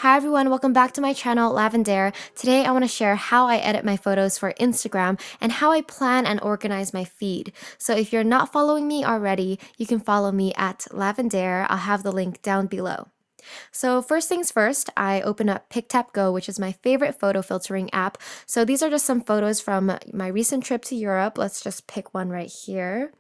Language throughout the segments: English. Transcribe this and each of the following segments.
Hi everyone, welcome back to my channel, Lavendaire. Today I want to share how I edit my photos for Instagram and how I plan and organize my feed. So if you're not following me already, you can follow me at Lavendaire. I'll have the link down below. So first things first, I open up PicTapGo, which is my favorite photo filtering app. So these are just some photos from my recent trip to Europe. Let's just pick one right here.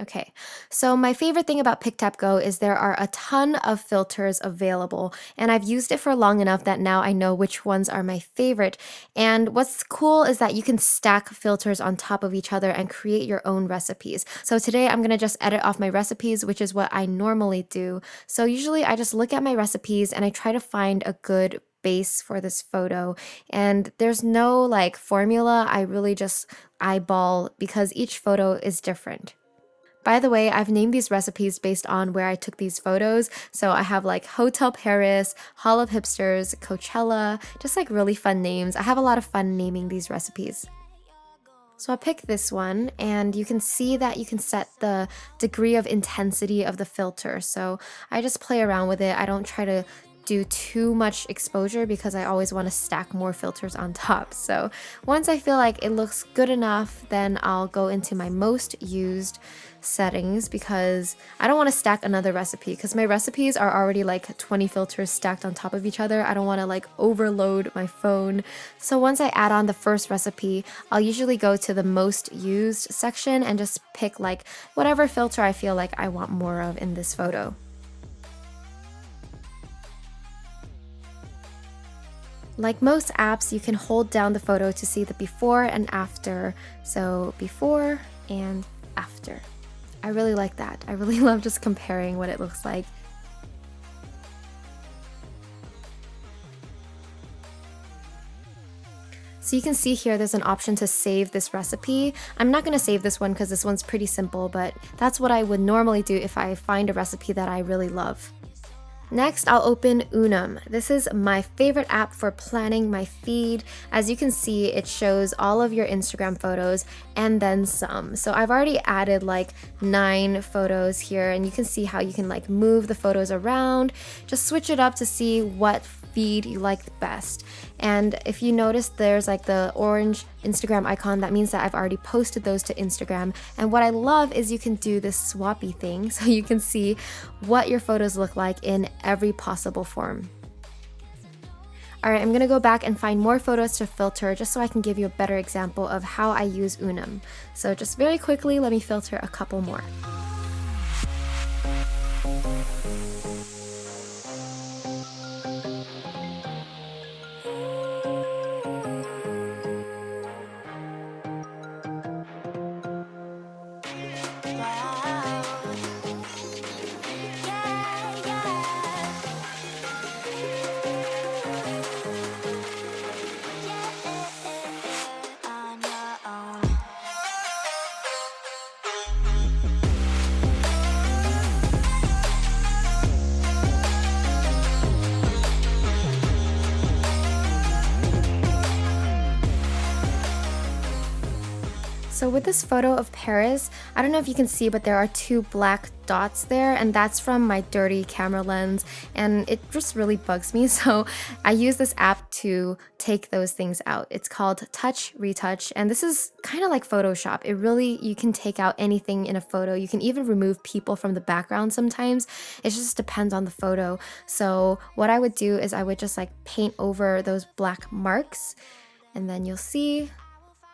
Okay, so my favorite thing about PicTapGo is there are a ton of filters available, and I've used it for long enough that now I know which ones are my favorite. And what's cool is that you can stack filters on top of each other and create your own recipes. So today I'm gonna just edit off my recipes, which is what I normally do. So usually I just look at my recipes and I try to find a good base for this photo, and there's no like formula. I really just eyeball because each photo is different. By the way, I've named these recipes based on where I took these photos. So I have like Hotel Paris, Hall of Hipsters, Coachella, just like really fun names. I have a lot of fun naming these recipes. So I'll pick this one, and you can see that you can set the degree of intensity of the filter. So I just play around with it. I don't try to do too much exposure because I always want to stack more filters on top. So once I feel like it looks good enough, then I'll go into my most used settings because I don't want to stack another recipe because my recipes are already like 20 filters stacked on top of each other. I don't want to like overload my phone. So once I add on the first recipe, I'll usually go to the most used section and just pick like whatever filter I feel like I want more of in this photo. Like most apps, you can hold down the photo to see the before and after. So before and after. I really like that. I really love just comparing what it looks like. So you can see here there's an option to save this recipe. I'm not going to save this one because this one's pretty simple, but that's what I would normally do if I find a recipe that I really love. Next, I'll open Unum. This is my favorite app for planning my feed. As you can see, it shows all of your Instagram photos and then some. So I've already added like 9 photos here, and you can see how you can like move the photos around. Just switch it up to see what feed you like the best. And if you notice, there's like the orange Instagram icon. That means that I've already posted those to Instagram. And what I love is you can do this swappy thing, so you can see what your photos look like in every possible form. Alright, I'm gonna go back and find more photos to filter just so I can give you a better example of how I use Unum. So just very quickly, let me filter a couple more. So with this photo of Paris, I don't know if you can see, but there are 2 black dots there, and that's from my dirty camera lens, and it just really bugs me. So I use this app to take those things out. It's called Touch Retouch, and this is kind of like Photoshop. It really, you can take out anything in a photo. You can even remove people from the background sometimes. It just depends on the photo. So what I would do is I would just like paint over those black marks, and then you'll see,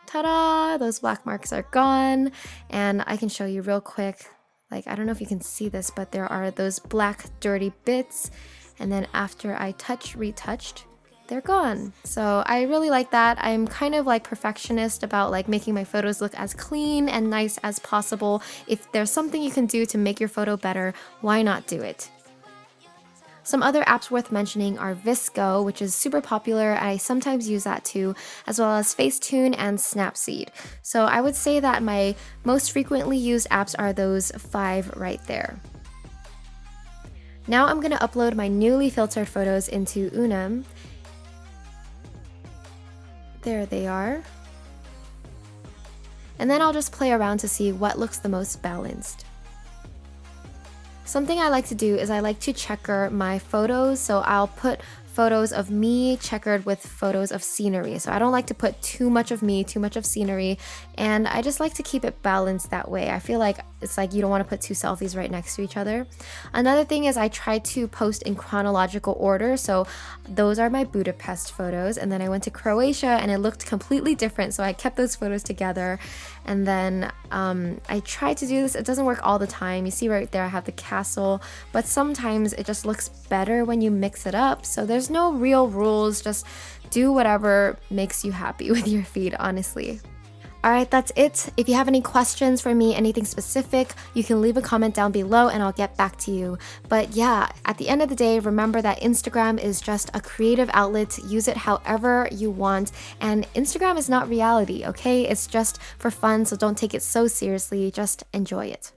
ta-da! Those black marks are gone, and I can show you real quick. Like, I don't know if you can see this, but there are those black dirty bits, and then after I retouched, they're gone. So I really like that. I'm kind of like perfectionist about like making my photos look as clean and nice as possible. If there's something you can do to make your photo better, why not do it? Some other apps worth mentioning are Visco, which is super popular. I sometimes use that too, as well as Facetune and Snapseed. So I would say that my most frequently used apps are those 5 right there. Now I'm going to upload my newly filtered photos into Unum. There they are. And then I'll just play around to see what looks the most balanced. Something I like to do is I like to checker my photos. So I'll put photos of me checkered with photos of scenery. So I don't like to put too much of me, too much of scenery, and I just like to keep it balanced that way. I feel like it's like you don't want to put two selfies right next to each other. Another thing is I try to post in chronological order. So those are my Budapest photos, and then I went to Croatia and it looked completely different. So I kept those photos together, and then I try to do this. It doesn't work all the time. You see right there I have the castle, but sometimes it just looks better when you mix it up. So there's no real rules, just do whatever makes you happy with your feed, honestly. Alright, that's it. If you have any questions for me, anything specific, you can leave a comment down below and I'll get back to you. But yeah, at the end of the day, remember that Instagram is just a creative outlet. Use it however you want. And Instagram is not reality, okay? It's just for fun, so don't take it so seriously. Just enjoy it.